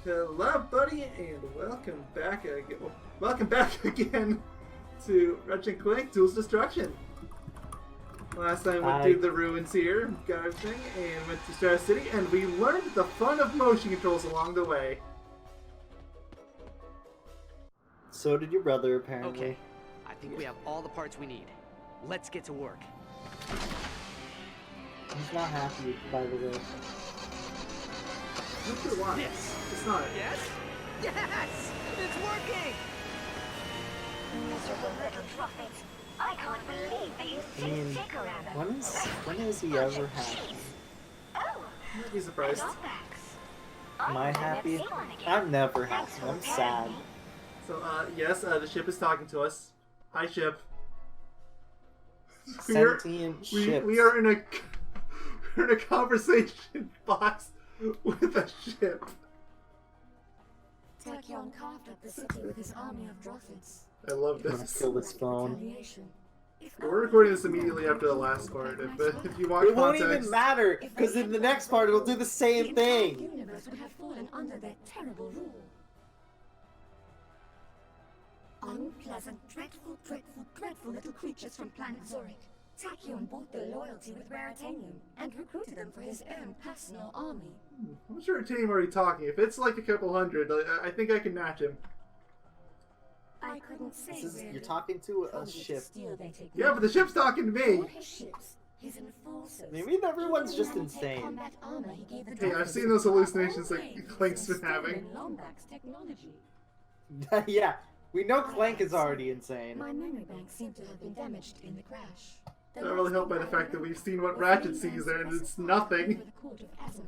Hello, buddy, and welcome back again. Welcome back again to Ratchet and Clank: Tools of Destruction. Last time we did the ruins here, got everything, and went to Star City, and we learned the fun of motion controls along the way. So did your brother, apparently. Okay, I think we have all the parts we need. Let's get to work. He's not happy, by the way. Not sure why. Yes. It's not. Yes? Yes! It's working! Miserable little prophet. I can't believe that you think thicker at them. When has he ever happy? Oh, I'd be surprised. Am I happy? I'm never happy. I'm sad. So, yes, the ship is talking to us. Hi, ship. Sentient ships. We are in a we're in a conversation box with a ship. Tachyon carved up the city with his army of Drothids. I love I'm gonna this. kill this phone. We're recording this immediately after the last part. If you want It won't context, even matter, because in the next part it'll do the same thing. The universe would have fallen under their terrible rule. Unpleasant, dreadful, dreadful, dreadful little creatures from planet Zurich. Tachyon bought their loyalty with Raritanium and recruited them for his own personal army. I'm sure Team already talking. If it's like a couple hundred, I think I can match him. I couldn't say You're talking to a ship. Yeah, but the ship's talking to me. All his ships, his enforcers, Maybe everyone's just the nanotech insane. combat armor he gave the Hey, I've Drothids seen those hallucinations are like all Clank's been stolen having. Lombax technology. Yeah, we know Clank is already insane. My memory banks seem to have been damaged in the crash. The Not really last helped by thing the I fact that heard we've seen what was Ratchet the sees there, and man's it's quest nothing. for the court of Azimuth.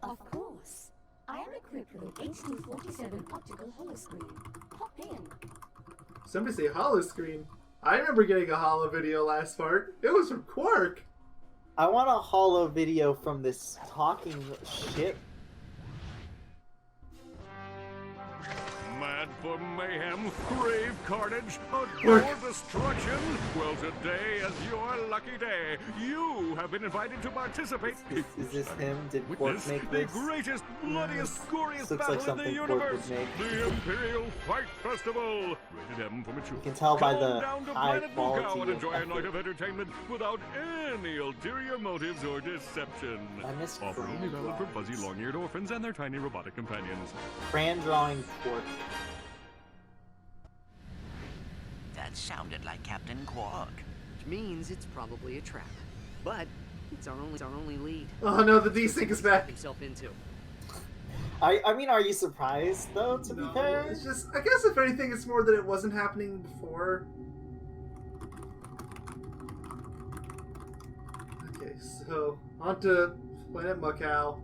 Of course, I am equipped with an 1847 optical holoscreen. Hop in. Somebody say holo screen. I remember getting a holo video last part. It was from Quark. I want a holo video from this talking ship. Mad for mayhem, crave carnage, adore destruction. Well, today is your lucky day. You have been invited to participate. Is this him? Did Quark Witness make the this? greatest, bloodiest, glorious Looks battle like in the something Quark universe. would make. The Imperial Fight Festival. Rated M for mature. You can tell by Come the down to high Planet quality Mukow and of enjoy a night effort. of entertainment without any ulterior motives or deception. I miss Offer Cran only valid for drawings. fuzzy, long-eared orphans and their tiny robotic companions. Cran drawing Quark. That sounded like Captain Quark. Which means it's probably a trap. But it's our only lead. Oh no, the desync is back. Himself into. I mean, are you surprised though? To be No, fair, it's just, I guess if anything, it's more that it wasn't happening before. Okay, so on to Planet Mukow.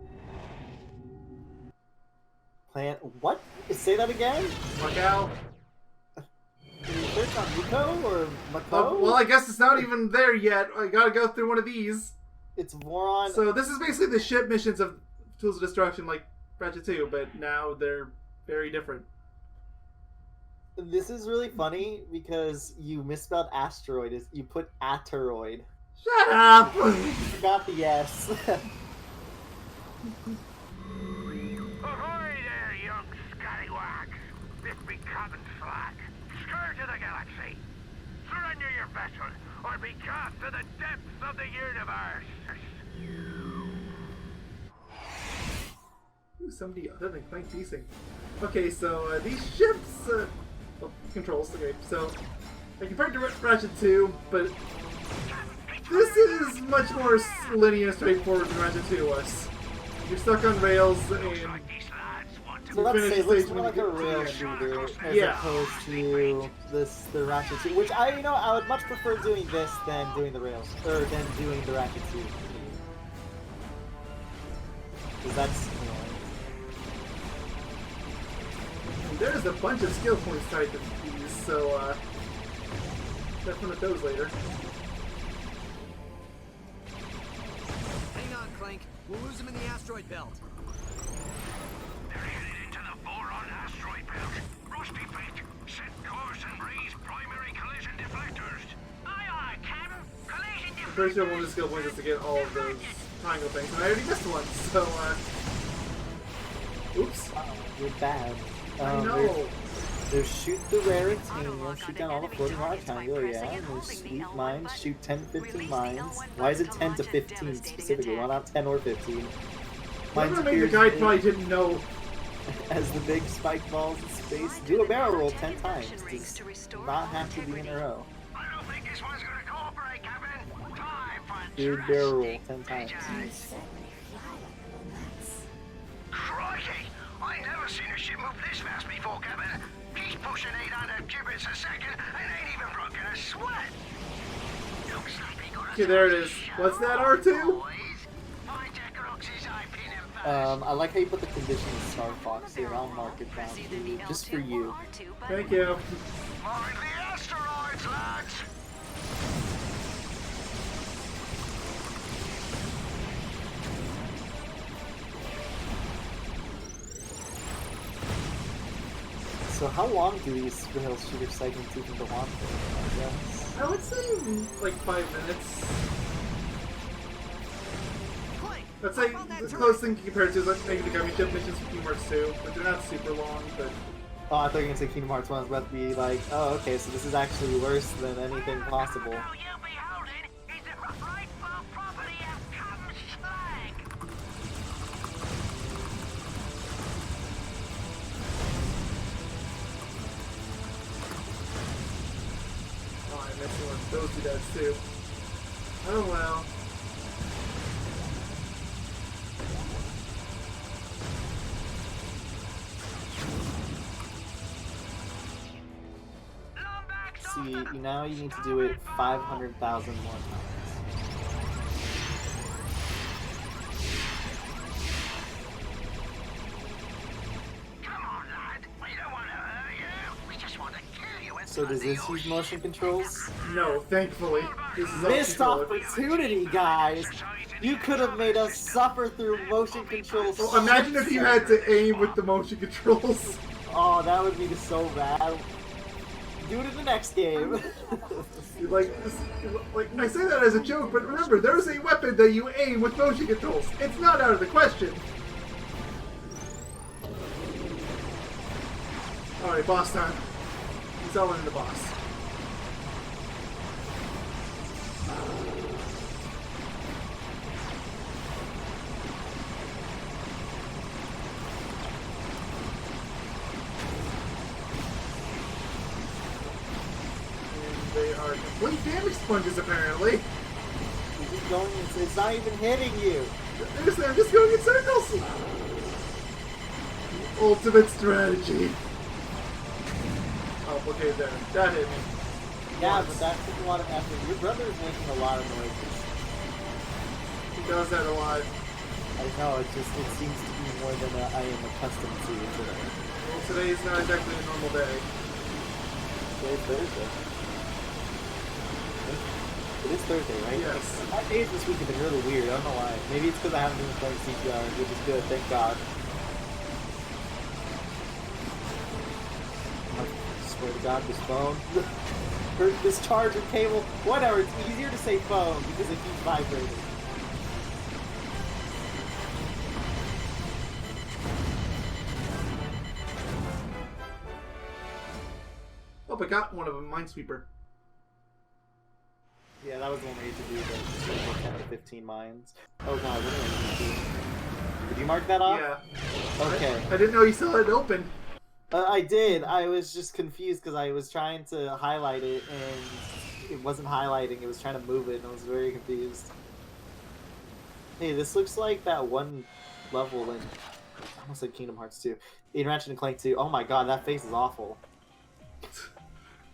what? Say that again? Mukow. Can you search on Mukow or Mukow? Well, I guess it's not even there yet. I gotta go through one of these. It's Voron. So this is basically the ship missions of Tools of Destruction, like Ratchet 2, but now they're very different. This is really funny because you misspelled asteroid. You put ateroid. Shut up! You forgot the S. Ahoy there, young scallywag! This be Captain Slack, scourge of the galaxy. Surrender your vessel, or be cast to the depths of the universe. Ooh, somebody other than Clank desync. Okay, so these ships, controls, okay, so compared to Ratchet 2, but this is much more linear and straightforward than Ratchet 2 was. You're stuck on rails and So let's say it looks stage more like a when you rail get shooter as Yeah. opposed to the Ratchet 2, which I would much prefer doing this than doing the rails, or than doing the Ratchet 2. Because that's, There's a bunch of skill points tied to these, so check one of those later. Hang on, Clank. We'll lose him in the asteroid belt. They're headed into the boron asteroid belt. Rusty Pete, set course and raise primary collision deflectors. Aye, aye, Captain. Collision deflectors. I'm pretty sure one of the skill points is to get all of those triangle things, and I already missed one, so Oops. You're bad. I know. There's shoot the raritanium, shoot down all the floating rectangle, yeah. And there's sweet mines, shoot 10 to 15 mines. Why is it 10 to 15 specifically? Why not 10 or 15? Whoever made the guide probably didn't know. As the big spike balls in space, do a barrel roll 10 times. Does not have to be in a row. I don't think this one's gonna cooperate, Captain. Time for Do barrel roll 10 times. Crikey! I never seen a ship move this fast before, Captain. He's pushing 800 cubits a second and ain't even broken a sweat. Looks like we got a Okay, there it is. What's that, R2? I like how you put the condition in Star Fox here. I'll mark it down for you, just for you. Thank you. Mind the asteroids, lads! So how long do these rail shooter segments even go on for, I guess? I would say like 5 minutes. That's like the closest thing compared to like maybe the gummy ship missions from Kingdom Hearts 2, but they're not super long, but... Oh, I thought you were gonna say Kingdom Hearts 1 was about to be like, oh, okay, so this is actually worse than anything possible. Oh, I missed one. Those two dads too. Oh well. See, now you need to do it 500,000 more times. Come on, lad. We don't want to hurt you. We just want to kill you. So does this use motion controls? No, thankfully. This is Missed all opportunity, guys! You could have made us suffer through motion controls. Well, imagine if you had to aim with the motion controls. Oh, that would be so bad. Do it in the next game. like, I say that as a joke, but remember, there's a weapon that you aim with motion controls. It's not out of the question. Alright, boss time. He's all in the boss. They are complete damage sponges, apparently. You're just going, it's not even hitting you. Seriously, I'm just going in circles. Ultimate strategy. Oh, okay, there. That hit me. Yeah, but that took a lot of effort. Your brother is making a lot of noises. He does that a lot. I know, it seems to be more than I am accustomed to today. Well, today is not exactly a normal day. Today's Thursday. It is Thursday, right? Yes. My days this week have been really weird. I don't know why. Maybe it's because I haven't been playing CPR, which is good, thank God. I swear to God, this phone. This charger cable. Whatever, it's easier to say phone because it keeps vibrating. Oh, I got one of them, Minesweeper. Yeah, that was the one where you had to do the 10 to 15 mines. Oh god, what did I do? Did you mark that off? Yeah. Okay. I didn't know you still had it open. I did. I was just confused because I was trying to highlight it and it wasn't highlighting. It was trying to move it and I was very confused. Hey, this looks like that one level in... I almost said Kingdom Hearts 2. In Ratchet and Clank 2. Oh my god, that face is awful.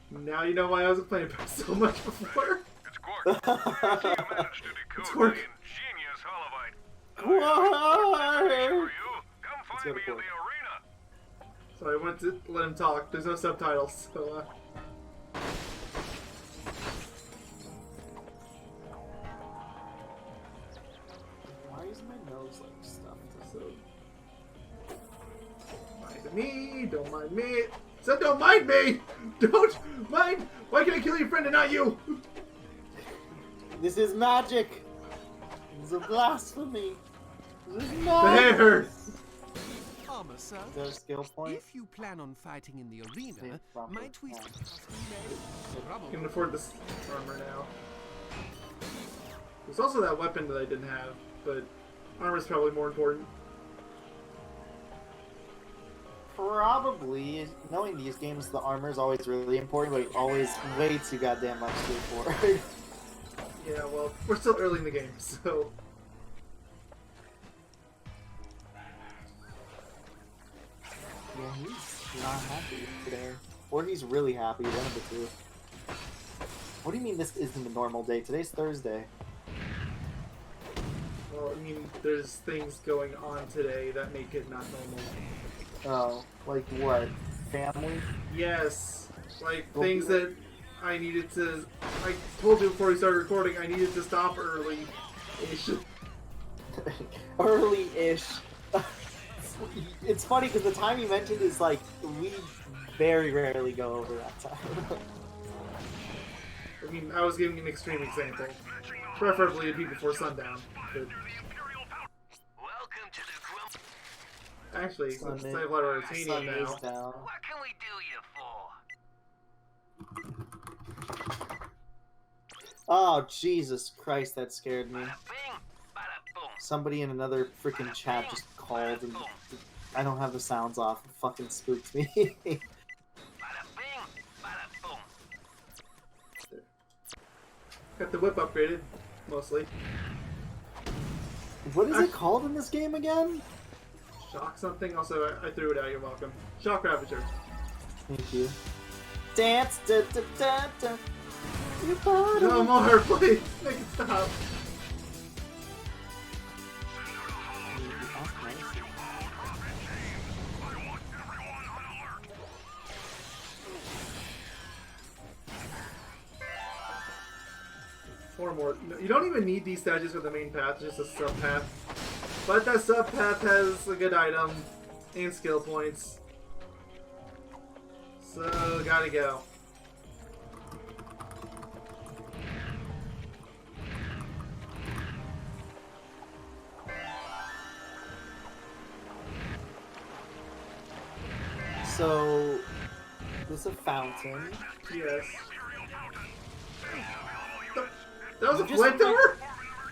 Now you know why I wasn't playing it so much before. It's Quark. You managed to decode Quark. the ingenious Holobite. Quark! For you, come find me in the arena. So I went to let him talk. There's no subtitles, so Why is my nose like stuffed? So mind me, don't mind me. So don't mind me! Don't mind! Why can I kill your friend and not you? This is magic! This is a blasphemy! This is magic! There! Is that a skill point? If you plan on fighting in the arena, Proper. my tweet I can afford this armor now. There's also that weapon that I didn't have, but armor's probably more important. Probably. Knowing these games, the armor is always really important, but always way too goddamn much to afford. Yeah, well, we're still early in the game, so... Yeah, he's not happy today. Or he's really happy, one of the two. What do you mean this isn't a normal day? Today's Thursday. Well, I mean, there's things going on today that make it not normal. Oh, like what? Family? Yes, like things that I needed to... I told you before we started recording, I needed to stop early-ish. Early-ish. It's funny because the time you mentioned is like, we very rarely go over that time. I mean, I was giving an extreme example. Preferably it'd be before sundown. But... Welcome to the Actually, since I have a lot of titanium Sun now... is down. What can we do you for? Oh, Jesus Christ, that scared me. Bada bing, bada boom. Somebody in another freaking chat just called and I don't have the sounds off. It fucking spooked me. Bada bing, bada boom. Got the whip upgraded, mostly. What is it called in this game again? Shock something? Also, I threw it out, you're welcome. Shock Ravager. Thank you. Dance, da da da da. You body. No more, please! Make it stop! Four more. No, you don't even need these statues for the main path, just a sub-path. But that sub-path has a good item and skill points. So, gotta go. So, there's a fountain. Yes. That was a You just- flamethrower?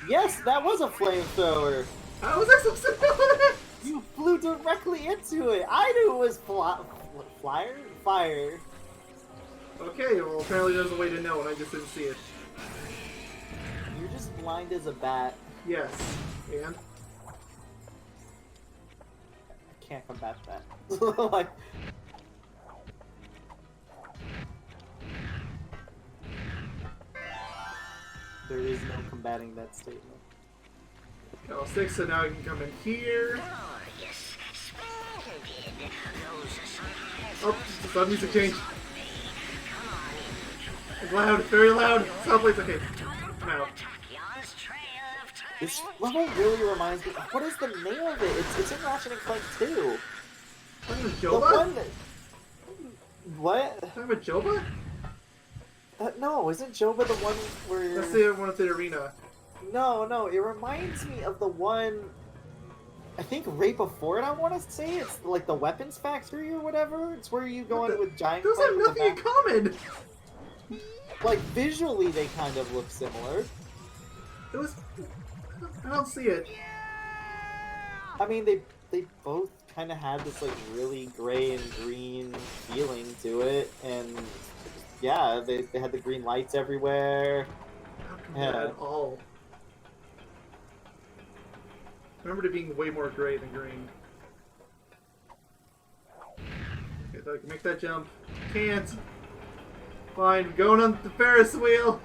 Yes, that was a flamethrower. How was I supposed to know that? You flew directly into it. I knew it was fire. Okay, well apparently there's a way to know and I just didn't see it. You're just blind as a bat. Yes. And? I can't combat that. Like, there is no combating that statement. Level 6, so now I can come in here. Oh, the sound music change. It's loud, very loud. Soundplace, okay. I'm out. This level really reminds me. What is the name of it? It's in Ratchet and Clank 2. Talking about The Joba? one that... What? Talking about Joba? No, isn't Joba the one where... That's the one at the arena. No, it reminds me of the one... I think right before it, I want to say. It's like the weapons factory or whatever. It's where you go in with giant... Those have with the nothing in back- common! Like, visually, they kind of look similar. It was... I don't see it. I mean, they both kind of had this, like, really gray and green feeling to it. And, yeah, they had the green lights everywhere. Not Yeah. at all. I remember it being way more gray than green. Okay, so I can make that jump. Can't. Fine, I'm going on the Ferris wheel.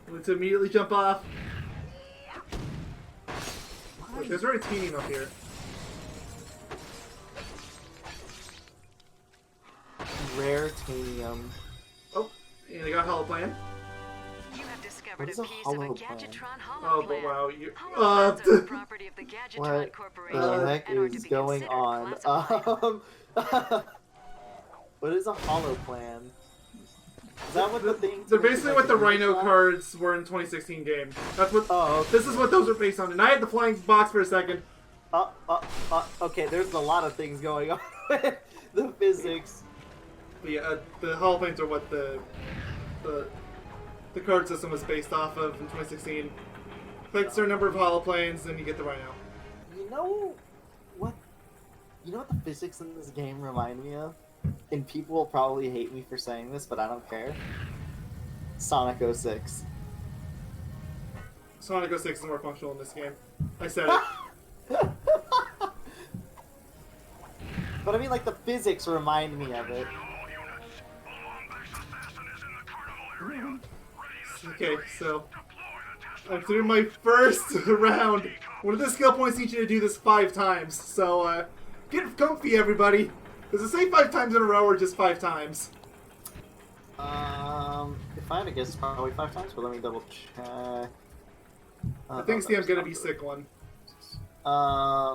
I'm going to immediately jump off. Look, there's already titanium up here. Rare titanium. Oh, and I got Hollow Plan. You have discovered What is a a piece of a hollow plan? Gadgetron Oh, holoplan. but wow, you... Holoplans are the property of the Gadgetron What Corporation the heck and are to is be going considered on? classified. What is a hollow plan? Is that what the things? They're basically what the Rhino cards were in 2016 game. That's what. Oh, okay. This is what those are based on. And I had the flying box for a second. Okay, there's a lot of things going on with the physics. But yeah, the holoplanes are what the card system was based off of in 2016. Collect a certain number of holoplanes, then you get the Rhino. You know what? You know what the physics in this game remind me of? And people will probably hate me for saying this, but I don't care. Sonic 06. Sonic 06 is more functional in this game. I said it. But I mean, like, the physics remind me of it. Okay, so I'm through my first round. One of the skill points needs you to do this 5 times. So get comfy, everybody. Does it say 5 times in a row or just 5 times? If I had to guess, it's probably 5 times, but let me double check. I think it's the I'm gonna be sick one.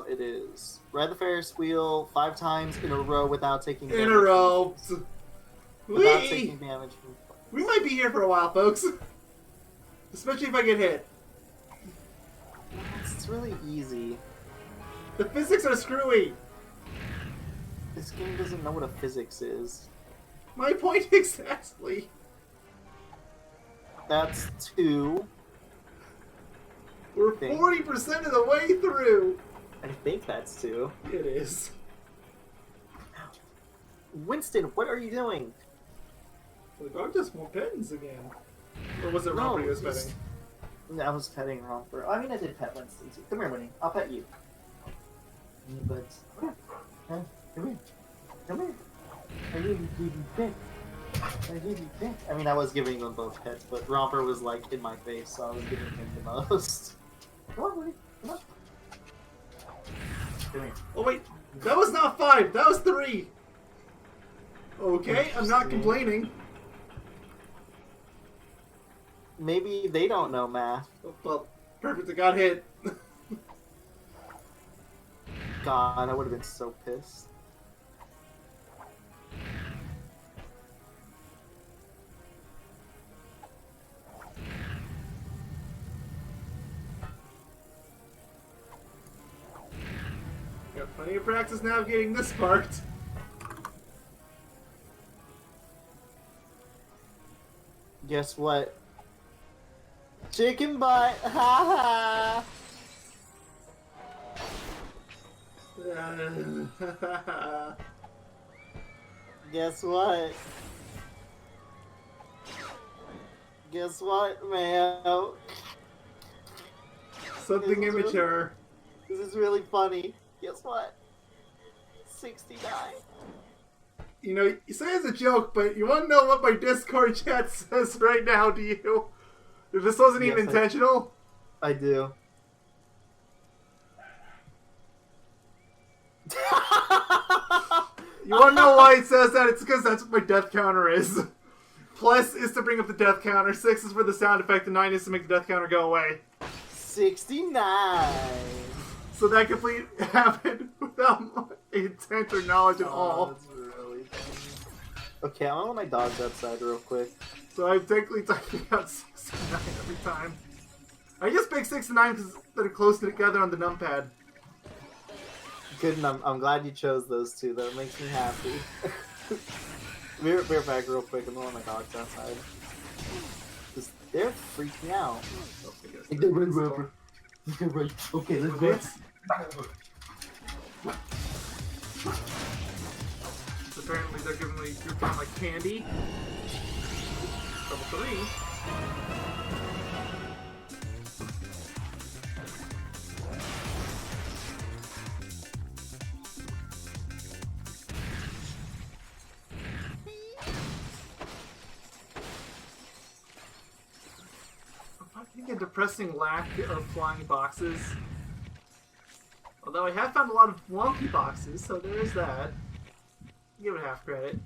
It is. Ride the Ferris wheel 5 times in a row without taking damage. In a row. Without taking damage from... We might be here for a while, folks. Especially if I get hit. It's really easy. The physics are screwy. This game doesn't know what a physics is. My point exactly. That's 2. We're 40% of the way through. I think that's 2. It is. Winston, what are you doing? The dog just won't pens again. Or was it Romper he was petting? I was petting Romper. I mean, I did pet Winston too. Come here, Winnie. I'll pet you. But come here. Come here. Come here. I gave you pet. I gave you pet. I mean, I was giving them both pets, but Romper was like in my face, so I was giving him the most. Come on, Winnie. Come on. Come here. Oh wait, that was not 5. That was 3. Okay, I'm not complaining. Maybe they don't know math. Well, perfect. I got hit. God, I would have been so pissed. Got plenty of practice navigating this part. Guess what? Chicken butt! Ha ha! Guess what? Guess what, Mayo? Something immature. This is really funny. Guess what? 69. You know, you say it's a joke, but you want to know what my Discord chat says right now, do you? If this wasn't even intentional? I do. You want to know why it says that? It's because that's what my death counter is. Plus is to bring up the death counter, 6 is for the sound effect, and 9 is to make the death counter go away. 69! So that complete happened without my intent or knowledge at all. That's really funny. Okay, I'm gonna let my dogs outside real quick. So I'm technically typing out 69 every time. I just picked 6 and 9 because they're close together on the numpad. Good, and I'm glad you chose those two. That makes me happy. We're back real quick. I'm gonna let my dogs outside. They're freaking out. Okay, let's go. Apparently they're giving me your count like candy. Level 3. I think a depressing lack of flying boxes. Although I have found a lot of wonky boxes, so there is that. Give it half credit.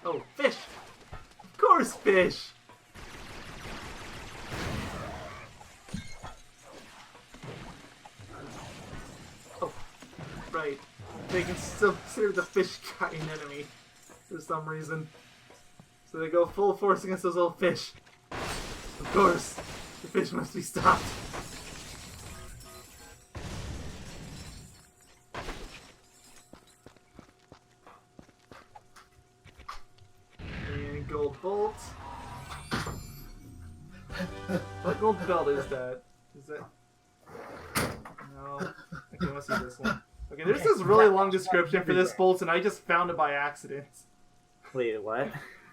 Oh, fish! Of course, fish! Oh, right. They can still consider the fish guy an enemy. for some reason. So they go full force against those little fish. Of course, the fish must be stopped. And gold bolt. What gold belt is that? Is that... No. Okay, let's see this one. Okay, there's this really long description for this bolt, and I just found it by accident. Wait, what?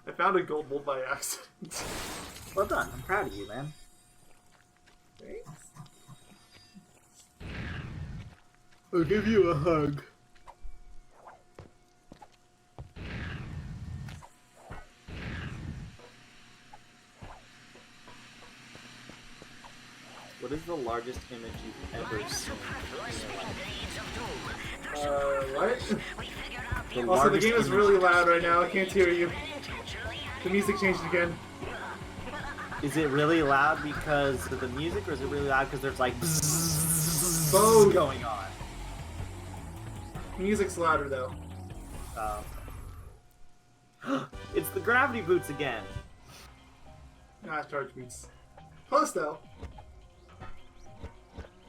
I found a gold bolt by accident. Well done. I'm proud of you, man. Thanks. I'll give you a hug. What is the largest image you've ever seen? What? The Also, the largest game is image- really loud right now. I can't hear you. The music changed again. Is it really loud because of the music, or is it really loud because there's like Both going on? Music's louder though. It's the gravity boots again. Nah, charge beats. Close though.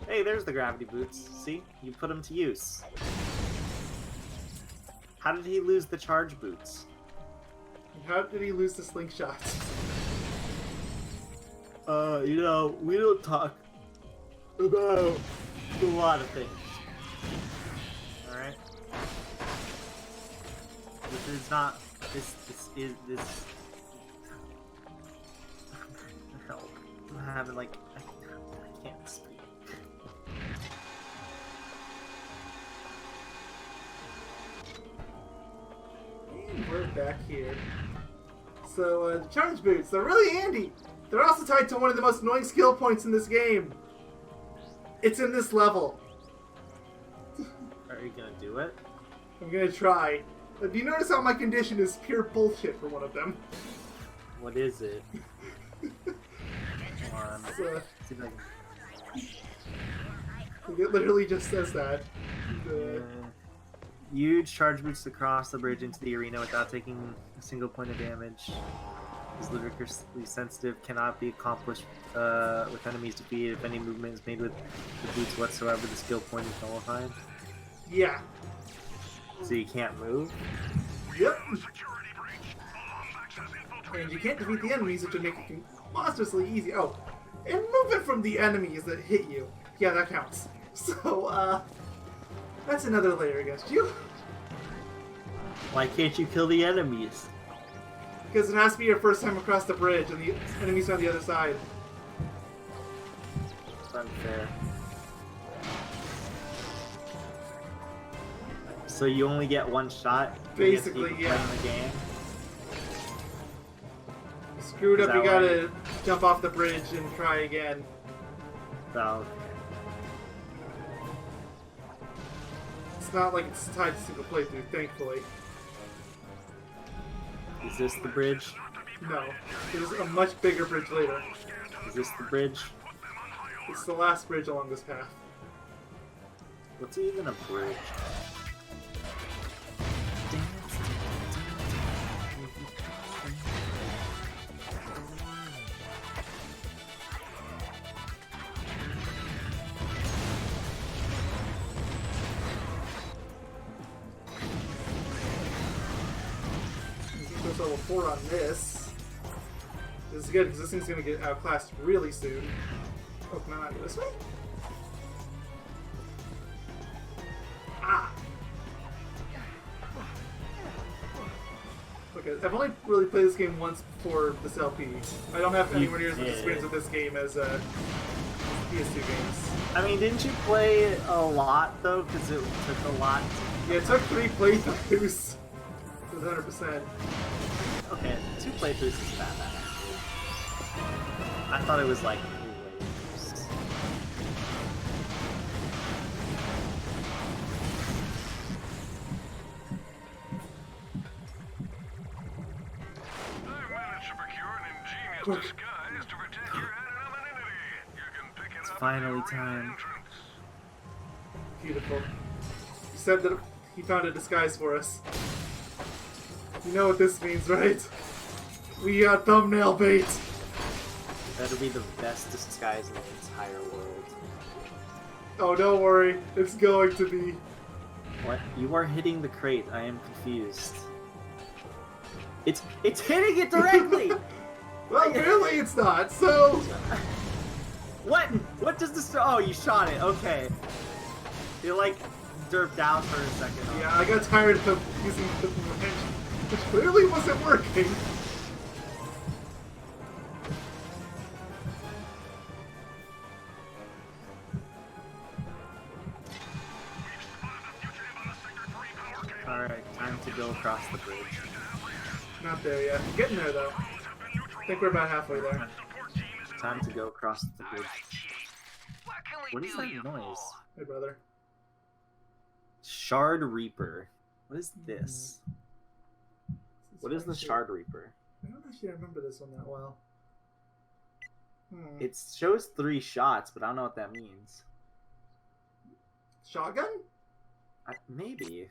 Hey, there's the gravity boots. See? You put them to use. How did he lose the charge boots? And how did he lose the slingshot? You know, we don't talk about a lot of things. Alright? This is not... This is... Help. I'm having, like... I can't speak. And we're back here. So, the charge boots, they're really handy. They're also tied to one of the most annoying skill points in this game. It's in this level. Are you gonna do it? I'm gonna try. Do you notice how my condition is pure bullshit for one of them? What is it? Come on. So, See if I can- it literally just says that. Huge charge boots to cross the bridge into the arena without taking a single point of damage. Is ludicrously sensitive, cannot be accomplished with enemies defeated. If any movement is made with the boots whatsoever, the skill point is nullified. Yeah. So you can't move? Yep. And you can't defeat the enemies, which would make it monstrously easy. Oh, and movement from the enemies that hit you. Yeah, that counts. So, that's another layer against you. Why can't you kill the enemies? Because it has to be your first time across the bridge, and the enemies are on the other side. It's unfair. So you only get one shot? Basically, yeah. Playing the game? Screwed Is up, that you gotta jump off the bridge and try again. So, It's not like it's tied to single playthrough, thankfully. is this the bridge? No. There's a much bigger bridge later. Is this the bridge? It's the last bridge along this path. What's even a bridge? Level 4 on this. This is good because this thing's gonna get outclassed really soon. Oh, can I not go this way? Ah! Okay, I've only really played this game once before this LP. I don't have anywhere near as much experience with this game as PS2 games. I mean, didn't you play it a lot though? Because it took a lot. Yeah, it took 3 playthroughs. 100%. Okay, 2 playthroughs is bad. I thought it was like 3 waves. I've managed to procure an ingenious disguise to protect your anonymity. You can pick it It's up finally at the time. entrance. Beautiful. He said that he found a disguise for us. You know what this means, right? We got thumbnail bait! That'll be the best disguise in the entire world. Oh, don't worry. It's going to be. What? You are hitting the crate. I am confused. It's hitting it directly! Well, apparently it's not, so... What? What does this... Oh, you shot it. Okay. You, like, derped down for a second. Yeah, I got tired of using the wrench, which clearly wasn't working. Alright, time to go across the bridge. Not there yet. Getting there, though. I think we're about halfway there. Time to go across the bridge. What is that noise? Hey, brother. Shard Reaper. What is this? What is the Shard Reaper? I don't actually remember this one that well. It shows 3 shots, but I don't know what that means. Shotgun? Maybe.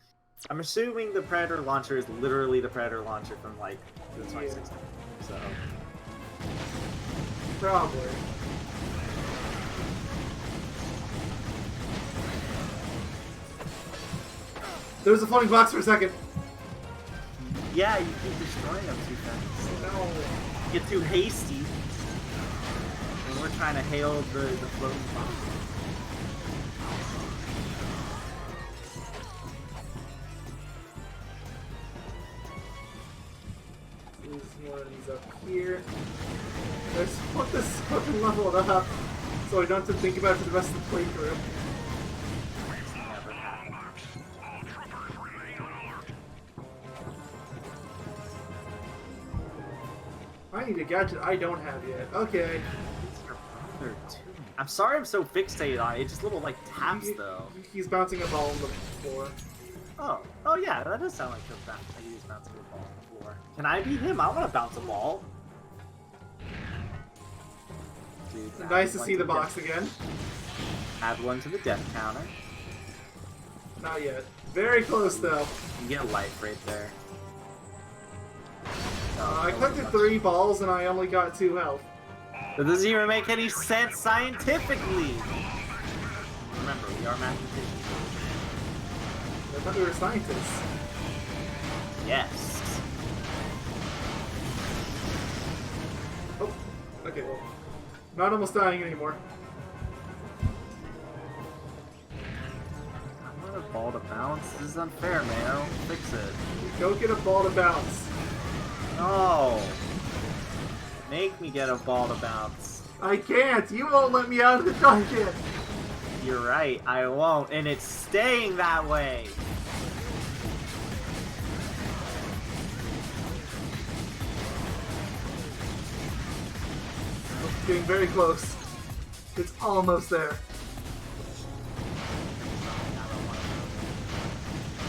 I'm assuming the Predator launcher is literally the Predator launcher from, like, the 2016. So. Probably. There was a floating box for a second. Yeah, you keep destroying them too fast. No. You get too hasty. And we're trying to hail the floating box. There's more of these up here. Let's put this fucking level up so I don't have to think about it for the rest of the playthrough. I need a gadget I don't have yet. Okay. I'm sorry I'm so fixated on it. It's just little, like, taps, though. He's bouncing a ball on the floor. Oh yeah, that does sound like he's bouncing a ball on the floor. Can I beat him? I want to bounce a ball. Dude, nice to see the box again. Add one to the death counter. Not yet. Very close, though. You get a life right there. I collected 3 balls and I only got 2 health. That doesn't even make any sense scientifically. Remember, we are mathematicians. I thought we were scientists. Yes. Oh, okay, well. Not almost dying anymore. I want a ball to bounce. This is unfair, man. I don't fix it. Go get a ball to bounce. No. Make me get a ball to bounce. I can't. You won't let me out of the dungeon. You're right. I won't. And it's staying that way. Getting very close. It's almost there.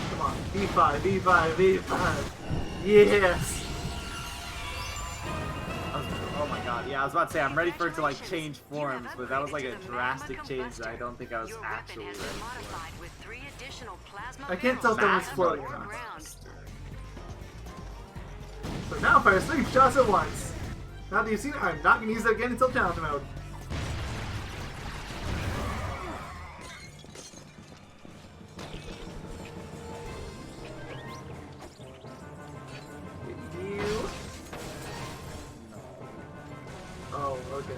Come on. B5, B5, B5. Yes. Oh my god, yeah, I was about to say, I'm ready for it to, like, change forms, but that was, like, a drastic change that I don't think I was actually ready for. I can't tell if that was floating or not. So now fire 3 shots at once. Now that you've seen it, I'm not going to use it again until challenge mode. You. Oh, okay.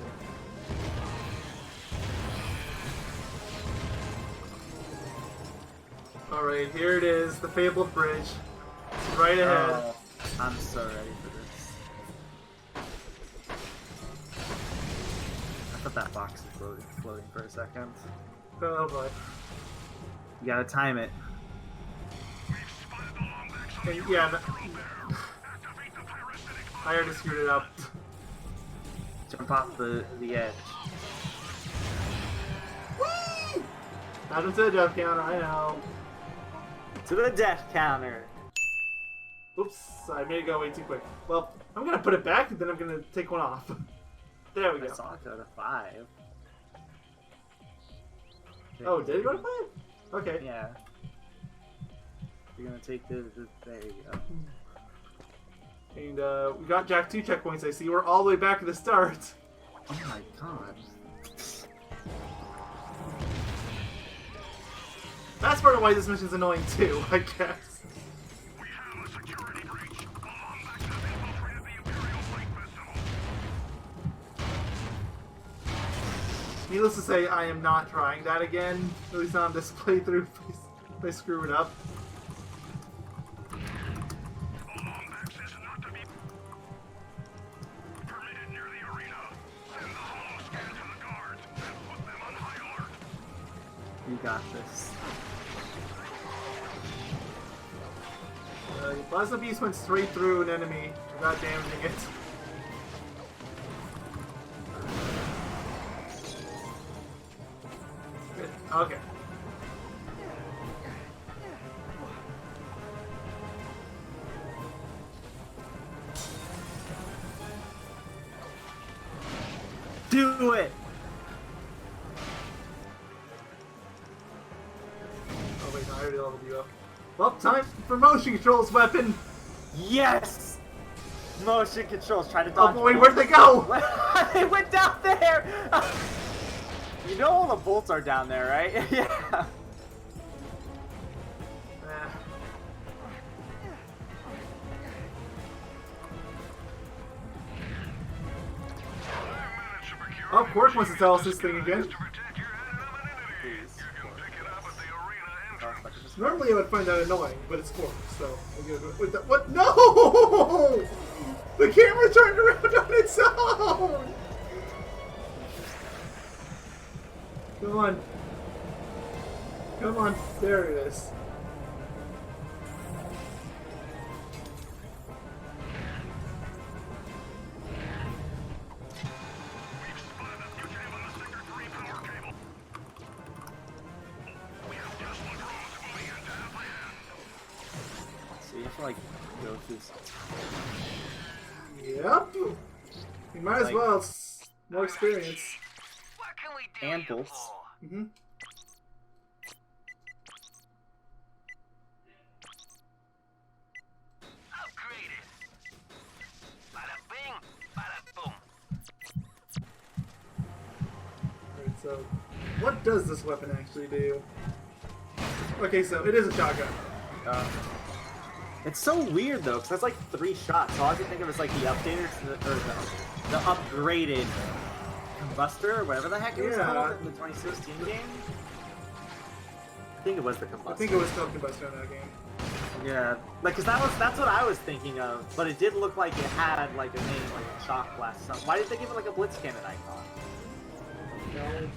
Alright, here it is, the fabled bridge. It's right ahead. Oh, I'm so ready for this. I thought that box was floating for a second. Oh boy. You gotta time it. And yeah, I already screwed it up. Jump off the edge. Whee! Add him to the death counter, I know. To the death counter. Oops, I made it go way too quick. Well, I'm gonna put it back and then I'm gonna take one off. There we go. I saw it go to 5. Oh, did it go to 5? Okay. Yeah. You're gonna take the there you go. And we got Jack 2 checkpoints, I see. We're all the way back at the start. Oh my god. That's part of why this mission's annoying too, I guess. We have a security breach. The Lombax have infiltrated the Imperial Flight Festival. Needless to say, I am not trying that again. At least not on this playthrough. If I screw it up. The Lombax is not to be permitted near the arena. Send the holoscan to the guards and put them on high alert. You got this. Plasma Beast went straight through an enemy without damaging it. Good. Okay. Do it! Oh wait, no, I already leveled you up. Well, time for motion controls weapon! Yes! Motion controls, try to Oh dodge. boy, where'd they go? They went down there! You know all the bolts are down there, right? Yeah. Oh, Quark wants to tell us this thing again. Normally I would find that annoying, but it's Quark, so we'll get it with that. What? No! The camera turned around on its own! Come on. Come on. There it is. So you have to like go through. Yep. You might as well. It's more experience. What can we do And you bolts. for? Mm-hmm. Upgraded. Bada bing, bada boom. Alright, so what does this weapon actually do? Okay, so it is a shotgun. It's so weird though, because that's like 3 shots. So all I can think of is like the updated, the upgraded combustor, or whatever the heck it was called in the 2016 game. I think it was the combustor. I think it was called combustor in that game. Yeah, like, cause that's what I was thinking of, but it did look like it had like a name, like a shock blast or something. Why did they give it like a blitz cannon icon? No.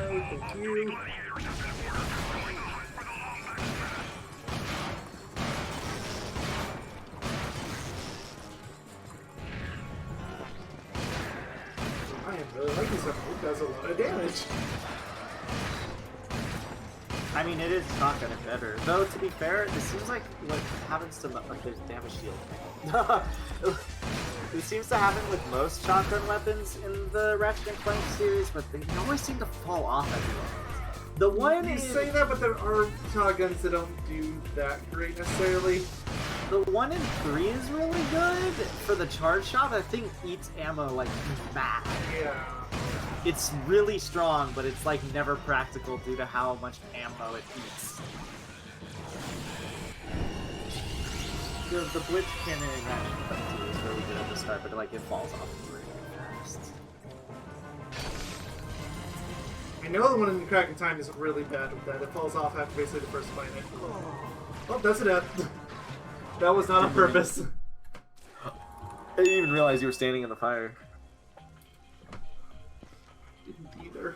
Thank you. I am really liking this weapon. It does a lot of damage. I mean, it is shotgun and better. Though, to be fair, this seems like what happens to like there's damage shield. It seems to happen with most shotgun weapons in the Ratchet and Clank series, but they always seem to fall off at the end. The one You is say that, but there are shotguns that don't do that great necessarily. the one in 3 is really good for the charge shot. That thing eats ammo like mad. Yeah. It's really strong, but it's like never practical due to how much ammo it eats. The blitz cannon in Ratchet and Clank 2 is really good at the start, but like it falls off really fast. I know the one in the Crack in Time is really bad with that. It falls off after basically the first planet. Oh, that's a death. That was not on purpose. I didn't even realize you were standing in the fire. Didn't either.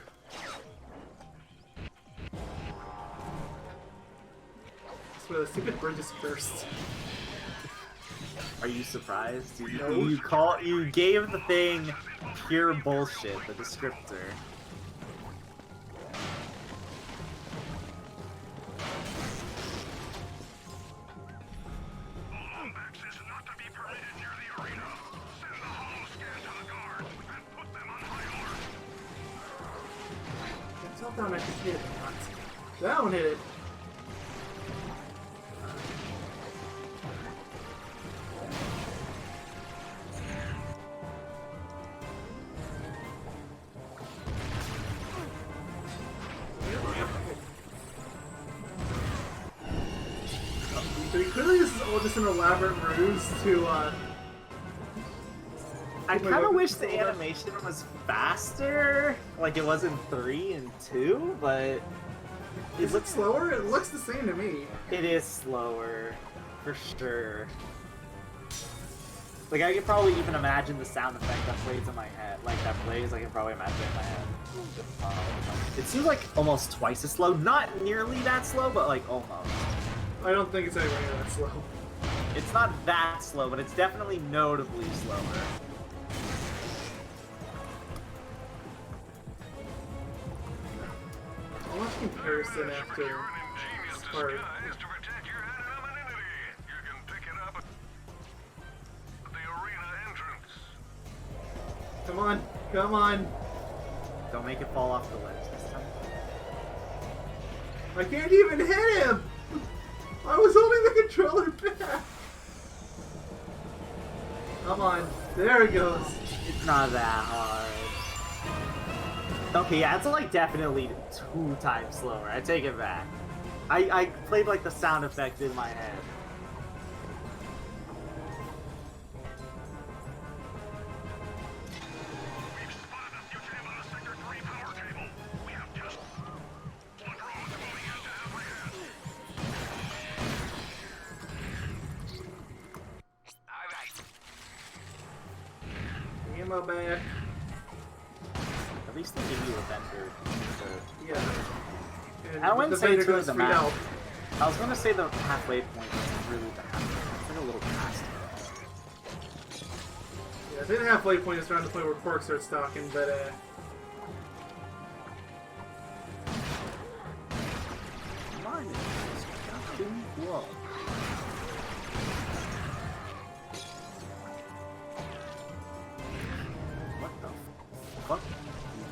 I swear, the stupid bridge is cursed. Are you surprised? No. You gave the thing pure bullshit, the descriptor. Lombax is not to be permitted near thought that one actually hit it. That one hit it. Clearly this is all just an elaborate ruse to, I kind of wish the animation was faster, like it was in 3 and 2, but... Is it slower? It looks the same to me. It is slower, for sure. Like, I can probably even imagine the sound effect that plays in my head. Like, that plays, I can probably imagine it in my head. It seems like almost twice as slow. Not nearly that slow, but like, almost. I don't think it's anywhere near that slow. It's not that slow, but it's definitely notably slower. I'll watch comparison after Spark. Come on, come on. Don't make it fall off the ledge this time. I can't even hit him! I was holding the controller back! Come on, there it goes. It's not that hard. Okay, yeah, it's like definitely 2 times slower. I take it back. I played like the sound effect in my head. Ammo back. At least they give you a vendor. So. Yeah. And I wouldn't say vendor two goes of the free map. help. I was gonna say the halfway point isn't really the halfway point. It's like a little past it. Yeah, I think the halfway point is around the point where Quark starts talking, but Mine is Captain Quark. What the fuck?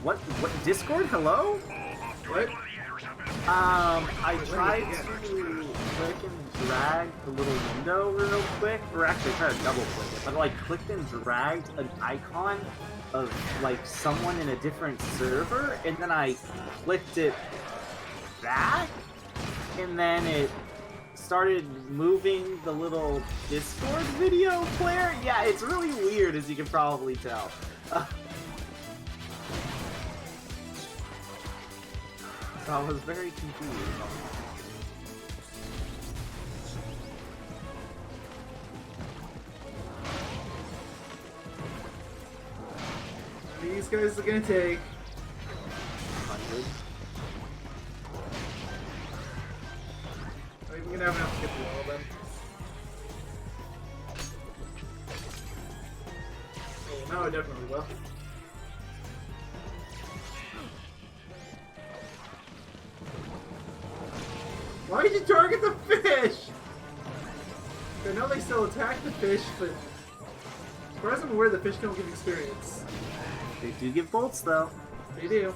What Discord? Hello? what? I tried to click and drag the little window real quick, or actually try to double click it, but I like clicked and dragged an icon of like someone in a different server, and then I clicked it back, and then it started moving the little Discord video player. Yeah, it's really weird, as you can probably tell. So I was very confused. These guys are gonna take 100. Are we gonna have enough to get through all of them? Oh, now I definitely will. Why did you target the fish? I know they still attack the fish, but as far as I'm aware, the fish don't give experience. They do give bolts, though. They do.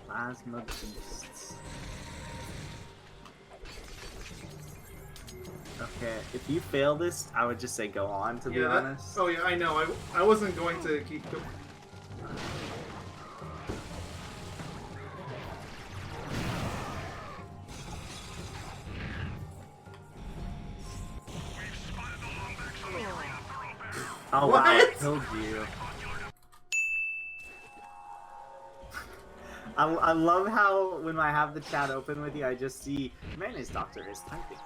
Plasma beasts. Okay, if you fail this, I would just say go on, to be honest. Oh yeah, I know. I wasn't going to keep going. Oh What? wow, I killed you. I love how when I have the chat open with you, I just see Mayonnaise Doctor is typing. ...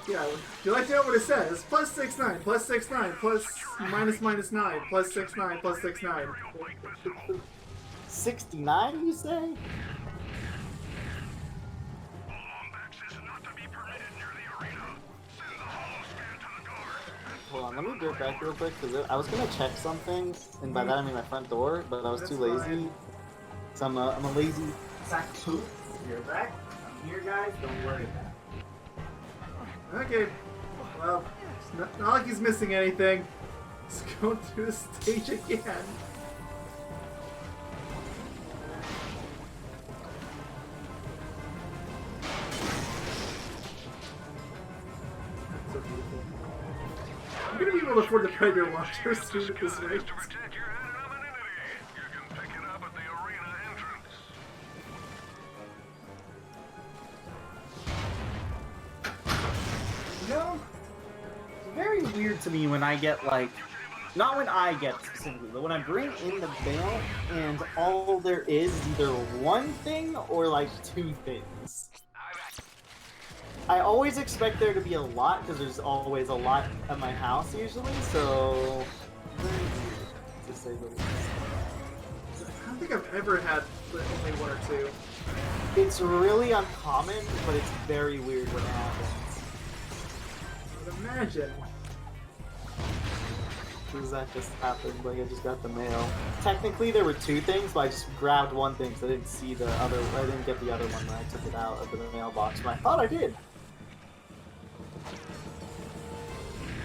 Yeah, you like to know what it says? Plus 6-9, plus 6-9, plus minus 9, plus 6-9, plus 6-9. 69, you say? Hold on, let me go back real quick, because I was going to check something, and by that I mean my front door, but I was too lazy. Fine. So I'm a lazy sack of poop. You're back. I'm here, guys. Don't worry about it. Okay. Well, it's not like he's missing anything. Let's go through the stage again. That's so beautiful. I'm gonna be able to afford the Predator launcher soon at this rate. Very weird to me when I get like, not when I get specifically, but when I bring in the mail and all there is either one thing or like two things. I always expect there to be a lot because there's always a lot at my house usually, so very weird to say the least. I don't think I've ever had only one or two. It's really uncommon, but it's very weird when it happens. I would imagine. Because that just happened, like I just got the mail. Technically there were two things, but I just grabbed one thing because I didn't see the other, I didn't get the other one when I took it out of the mailbox, but I thought I did.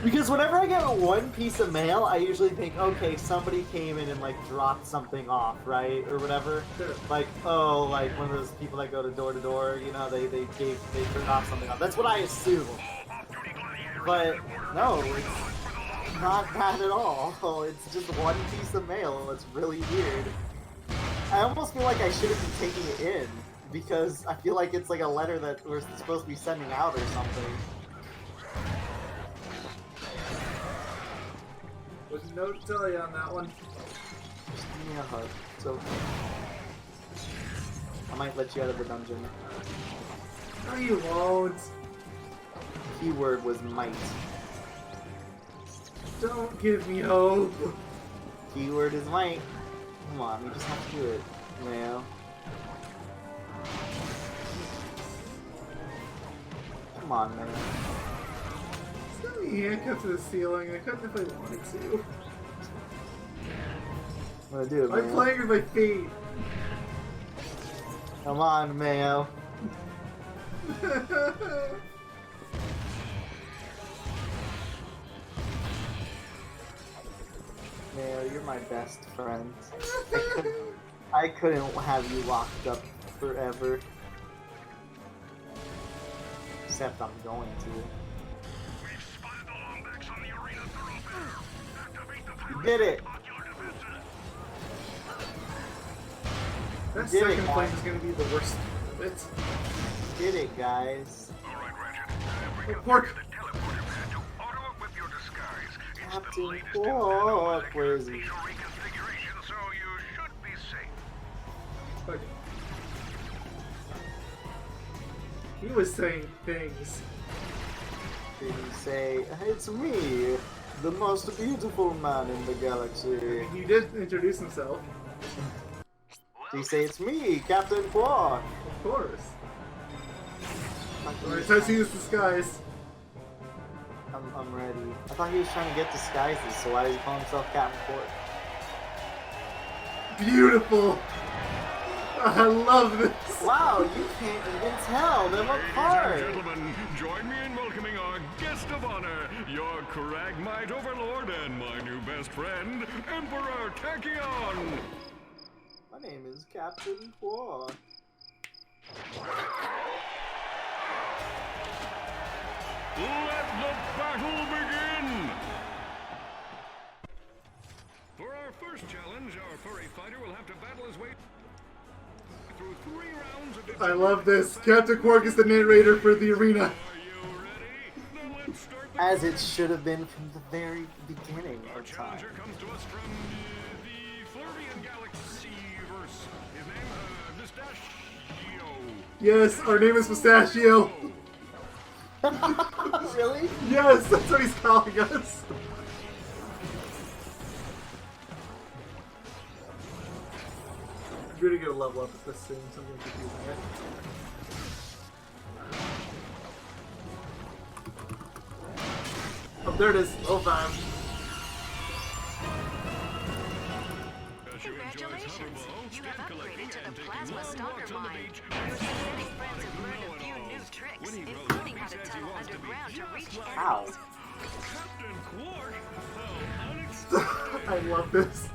Because whenever I get one piece of mail, I usually think, okay, somebody came in and like dropped something off, right? Or whatever. Sure. Like, oh, like one of those people that go to door, you know, they dropped something off. That's what I assume. But no, it's not that at all. It's just one piece of mail. It's really weird. I almost feel like I shouldn't be taking it in because I feel like it's like a letter that we're supposed to be sending out or something. There's no to tell you on that one. Just give me a hug. It's okay. I might let you out of the dungeon. No, you won't. Keyword was might. Don't give me hope. Keyword is might. Come on, we just have to do it. Mayo. Come on, man. It's got me handcuffed to the ceiling. I couldn't if I wanted to. I'm gonna do it, I'm Mayo. playing with my feet. Come on, Mayo. Mayo, you're my best friend. I couldn't have you locked up forever. Except I'm going to. You did it! That Did it, second flame guys. is going to be the worst of it. Did it, guys. Oh, pork! Captain Quark, where is he? Okay. He was saying things. Did he say, it's me, the most beautiful man in the galaxy? He did introduce himself. Did he say, it's me, Captain Quark? Of course. Alright, time to see this disguise. I'm ready. I thought he was trying to get disguises, so why does he call himself Captain Quark? Beautiful! I love this! Wow, you can't even tell them apart! Ladies and gentlemen, join me in welcoming our guest of honor, your Cragmite Overlord and my new best friend, Emperor Tachyon! My name is Captain Quark. Let the battle begin! For our first challenge, our furry fighter will have to battle his way through 3 rounds of I love this. Captain Quark is the narrator for the arena. Are you ready? Then let's start the As it should have been from the very beginning Our of time. challenger comes to us from the Floridian Galaxy-verse. His name, Moustachio. Yes, our name is Moustachio. Really? Yes, that's what he's calling us. I'm really gonna level up at this soon, so I'm gonna keep using it. Oh, there it is. Oh, time. Congratulations! You have upgraded to the Plasma Stalker Mine. Your genetic friends have learned a few new tricks, including how to tunnel underground to reach Ow. enemies. Captain Quark? How unexpected! I love this.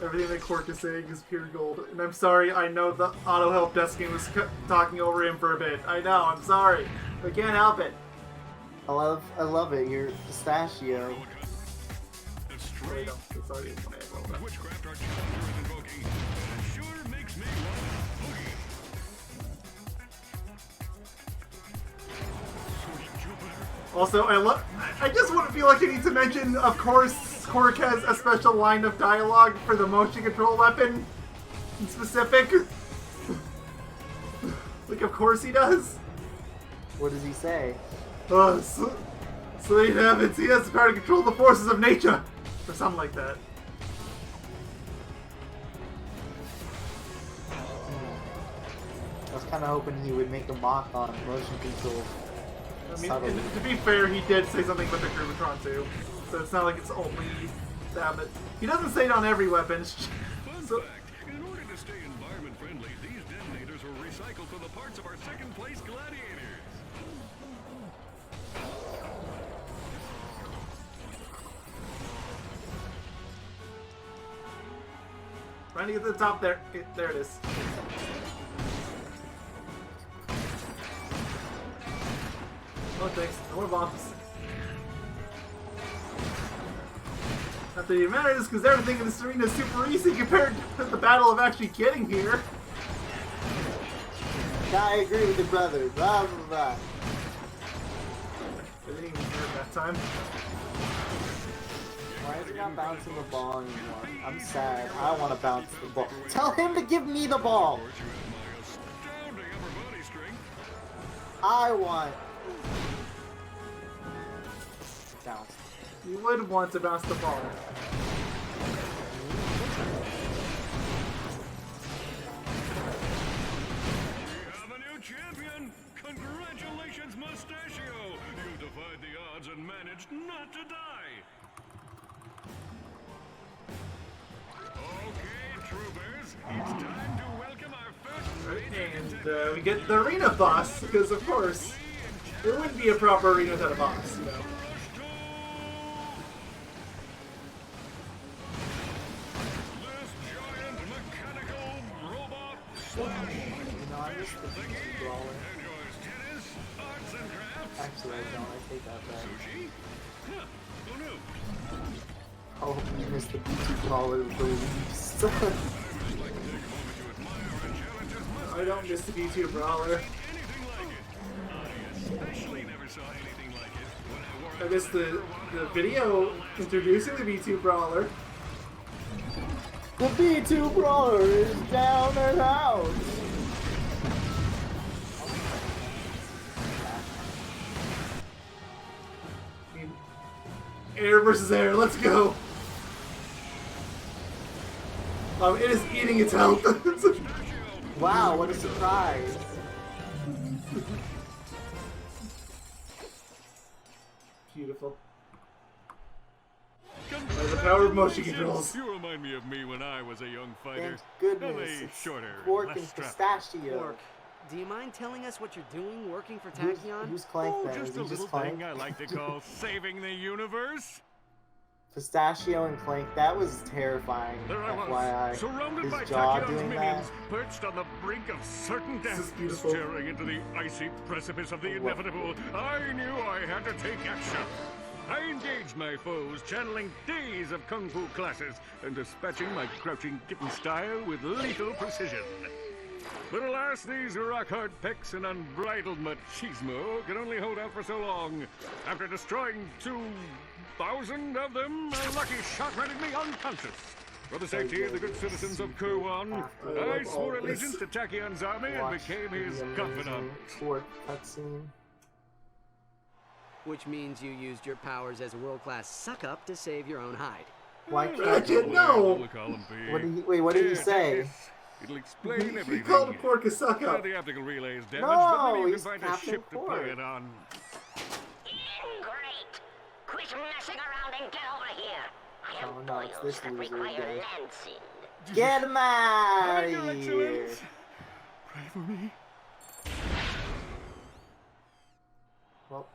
Everything that Quark is saying is pure gold. And I'm sorry, I know the auto-help desking was talking over him for a bit. I know, I'm sorry. I can't help it. I love it. You're Pistachio. Wait, no, it's already in my head. Well done. Witchcraft our challenger is invoking. It sure makes me want boogie. Sweet Jupiter. Also, I just want to feel like I need to mention, of course, Quark has a special line of dialogue for the motion control weapon in specific. Like, of course he does. What does he say? Sweet heavens, he has the power to control the forces of nature! Or something like that. I was kind of hoping he would make a mock on motion control. I mean, to be fair, he did say something about the Gravitron too. So it's not like it's only that, but he doesn't say it on every weapon. Fun fact, in order to stay environment friendly, these detonators were recycled from the parts of our second place gladiators. Trying to get to the top there. There it is. Oh, thanks. More bombs. Not that it matters, because everything in this arena is super easy compared to the battle of actually getting here. I agree with the brother. Blah, blah, blah. I didn't even hear it that time. Why is he not bouncing the ball anymore? I'm sad. I want to bounce the ball. Tell him to give me the ball! I want... bounce. You would want to bounce the ball. We have a new champion! Congratulations, Moustachio! You defied the odds and managed not to die! Okay, troopers, it's time to welcome our first And we get the arena boss, because of course, there wouldn't be a proper arena without a boss, you know. I missed the BT brawler. Actually, I don't. I take that back. Oh, you missed the BT brawler with the leaves. I don't miss the B2 brawler. I missed the video introducing the B2 brawler. The B2 brawler is down and out. Air versus air, let's go! It is eating its health. Wow, what a surprise! Beautiful. The power of motion controls. You remind me of me when I was a young fighter. Thank goodness, Only it's shorter, Quark less and strapped. Pistachio. Quark, do you mind telling us what you're doing working for Tachyon? Who's Clank Oh, then? just Is a he little just Clank? thing I like to call saving the universe. Pistachio and Clank, that was terrifying. There I was, FYI. surrounded His by jaw Tachyon's doing minions, that. perched on the brink of certain This is death, beautiful. staring into the icy precipice of the inevitable. I knew I had to take action. I engaged my foes, channeling days of kung fu classes and dispatching my crouching kitten style with lethal precision. But alas, these rock-hard pecs and unbridled machismo can only hold out for so long. After destroying 2,000 of them, a lucky shot rendered me unconscious. For the safety of the good citizens of Kurwan, I swore allegiance to Tachyon's army and Watch became his the amazing confidant. Quark cutscene. Which means you used your powers as a world-class suck-up to save your own hide. Why can't Ratchet, no! What did he? Wait, what did he say? It'll explain He everything. called Quark a suck-up. The optical relay is damaged, No, but maybe you can he's find a Captain ship to Quark. play it on. Great! Quit messing around and get over here. I have Oh, no, it's boils this that loser require again. lancing. Get him out Your of here! Excellence. Pray for me. Well,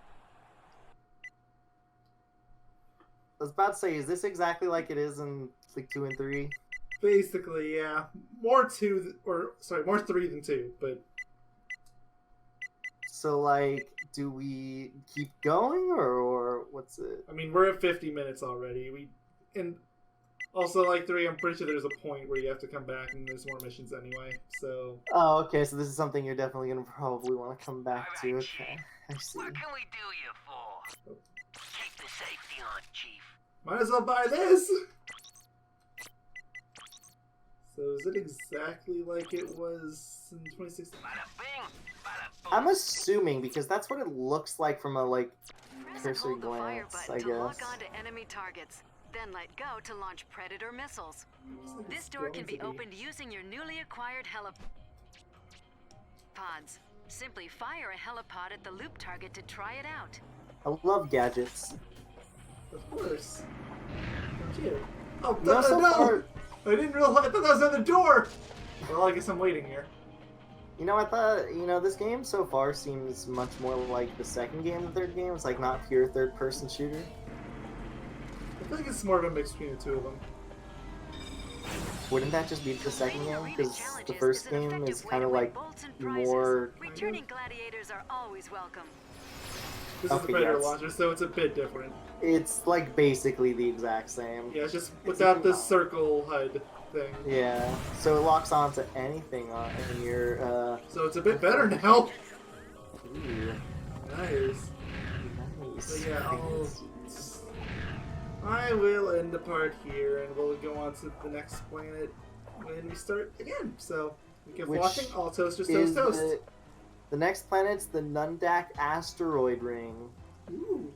was about to say, is this exactly like it is in like 2 and 3? Basically, yeah. More 3 than 2, but... So, like, do we keep going, or what's it? I mean, we're at 50 minutes already. And also, like 3, I'm pretty sure there's a point where you have to come back and there's more missions anyway, so... Oh, okay, so this is something you're definitely going to probably want to come back to, okay. I see. What can we do you for? Keep the safety on, Chief. Might as well buy this! So is it exactly like it was in 2016? I'm assuming, because that's what it looks like from a, like, cursory glance, I to guess. lock onto enemy targets, then let go to launch Predator missiles. This door can be opened using your newly acquired helipods. Simply fire a helipod at the loop target to try it out. I love gadgets. Of course. Don't you? Oh, No, so no! far- I didn't realize. I thought that was at the door! Well, I guess I'm waiting here. You know, I thought, this game so far seems much more like the second game and third game. It's like not pure third-person shooter. I feel like it's more of a mix between the two of them. Wouldn't that just be the second game? Because the first game is kind of like more... Returning gladiators are always welcome. This is Okay, the Predator yes. launcher, so it's a bit different. It's like basically the exact same. Yeah, it's just without the circle HUD thing. Yeah, so it locks onto anything on your, So it's a bit better now. Ooh, Nice. nice. So yeah, I will end the part here, and we'll go on to the next planet when we start again. So, we keep Which watching. All toasters, is toast, toast. The next planet's the Nundak asteroid ring. Ooh.